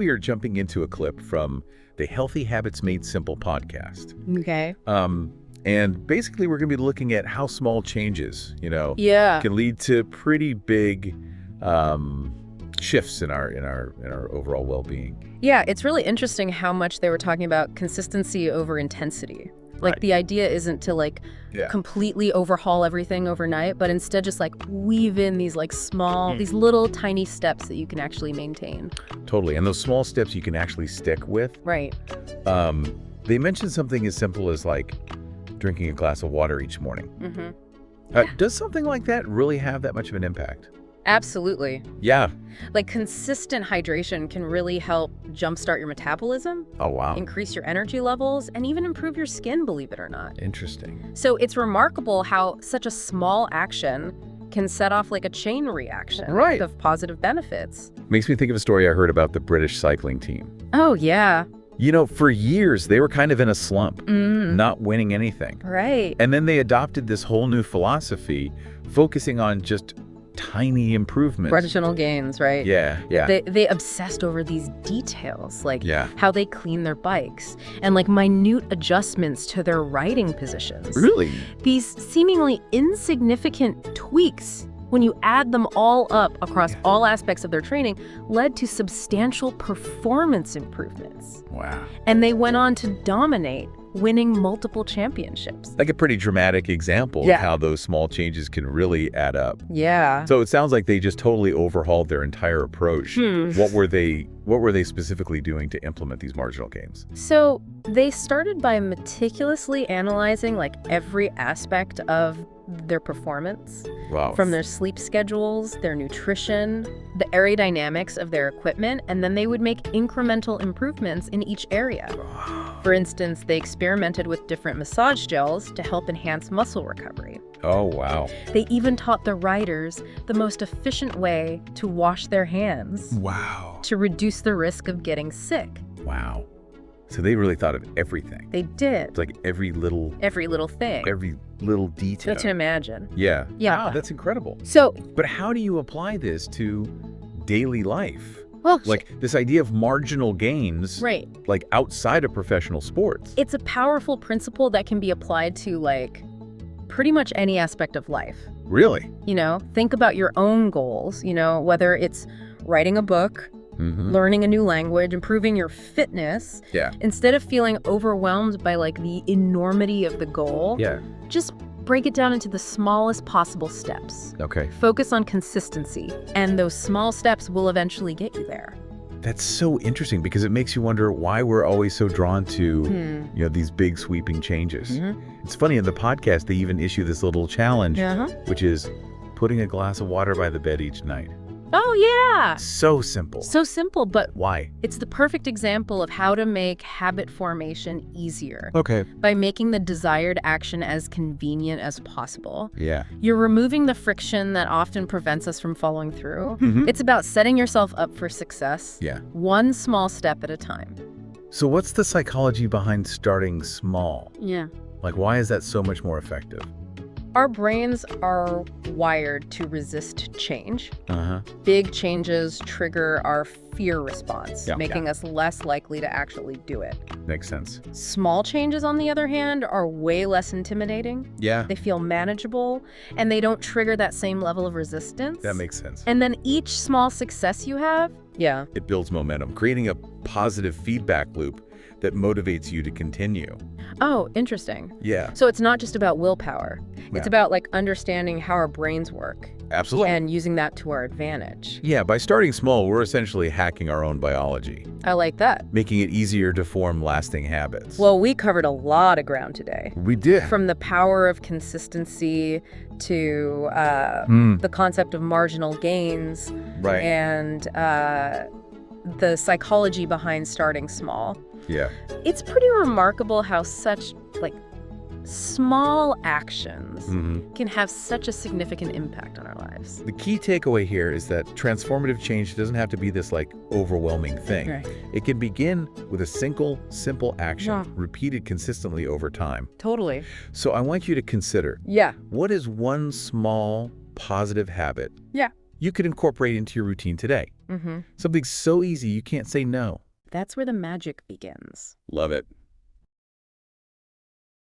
we are jumping into a clip from the Healthy Habits Made Simple podcast. Okay. And basically we're going to be looking at how small changes, Yeah. can lead to pretty big shifts in our overall well-being. Yeah, it's really interesting how much they were talking about consistency over intensity. Like, Right. the idea isn't to completely overhaul everything overnight, but instead just weave in these small, these little tiny steps that you can actually maintain. Totally. And those small steps you can actually stick with. Right. They mentioned something as simple as drinking a glass of water each morning. Mm-hmm. Does something like that really have that much of an impact? Absolutely. Yeah. Consistent hydration can really help jumpstart your metabolism, Oh, wow. increase your energy levels, and even improve your skin, believe it or not. Interesting. So it's remarkable how such a small action can set off a chain reaction of positive benefits. Makes me think of a story I heard about the British cycling team. Oh, yeah. For years, they were kind of in a slump, not winning anything. Right. And then they adopted this whole new philosophy, focusing on just tiny improvements. Marginal gains, right? Yeah. They obsessed over these details, Yeah. how they clean their bikes and minute adjustments to their riding positions. Really? These seemingly insignificant tweaks, when you add them all up across all aspects of their training, led to substantial performance improvements. Wow. And they went on to dominate, winning multiple championships. A pretty dramatic example of how those small changes can really add up. Yeah. So it sounds like they just totally overhauled their entire approach. What were they specifically doing to implement these marginal gains? So they started by meticulously analyzing every aspect of their performance. Wow. From their sleep schedules, their nutrition, the aerodynamics of their equipment, and then they would make incremental improvements in each area. For instance, they experimented with different massage gels to help enhance muscle recovery. Oh, wow. They even taught the riders the most efficient way to wash their hands. Wow. To reduce the risk of getting sick. Wow. So they really thought of everything. They did. It's every little thing. Every little detail. You can imagine. Yeah. Yeah. Wow, that's incredible. So, but how do you apply this to daily life? Well, this idea of marginal gains, right. Outside of professional sports. It's a powerful principle that can be applied to pretty much any aspect of life. Really? Think about your own goals, whether it's writing a book, learning a new language, improving your fitness. Yeah. Instead of feeling overwhelmed by the enormity of the goal, just break it down into the smallest possible steps. Okay. Focus on consistency, and those small steps will eventually get you there. That's so interesting because it makes you wonder why we're always so drawn to, these big sweeping changes. It's funny, in the podcast, they even issue this little challenge, which is putting a glass of water by the bed each night. Oh, yeah. So simple. So simple, but why? It's the perfect example of how to make habit formation easier. Okay. By making the desired action as convenient as possible. Yeah. You're removing the friction that often prevents us from following through. Mm-hmm. It's about setting yourself up for success. Yeah. One small step at a time. So what's the psychology behind starting small? Yeah. Why is that so much more effective? Our brains are wired to resist change. Uh-huh. Big changes trigger our fear response, Yeah. making us less likely to actually do it. Makes sense. Small changes, on the other hand, are way less intimidating. Yeah. They feel manageable, and they don't trigger that same level of resistance. That makes sense. And then each small success you have, it builds momentum, creating a positive feedback loop that motivates you to continue. Oh, interesting. Yeah. So it's not just about willpower. Yeah. It's about understanding how our brains work. Absolutely. And using that to our advantage. Yeah, by starting small, we're essentially hacking our own biology, I like that. making it easier to form lasting habits. Well, we covered a lot of ground today. We did. From the power of consistency to the concept of marginal gains. Right. And the psychology behind starting small. Yeah. It's pretty remarkable how such small actions can have such a significant impact on our lives. The key takeaway here is that transformative change doesn't have to be this overwhelming thing. Right. It can begin with a simple action, Yeah. repeated consistently over time. Totally. So I want you to consider, Yeah. what is one small positive habit Yeah. you could incorporate into your routine today. Something so easy you can't say no. That's where the magic begins. Love it.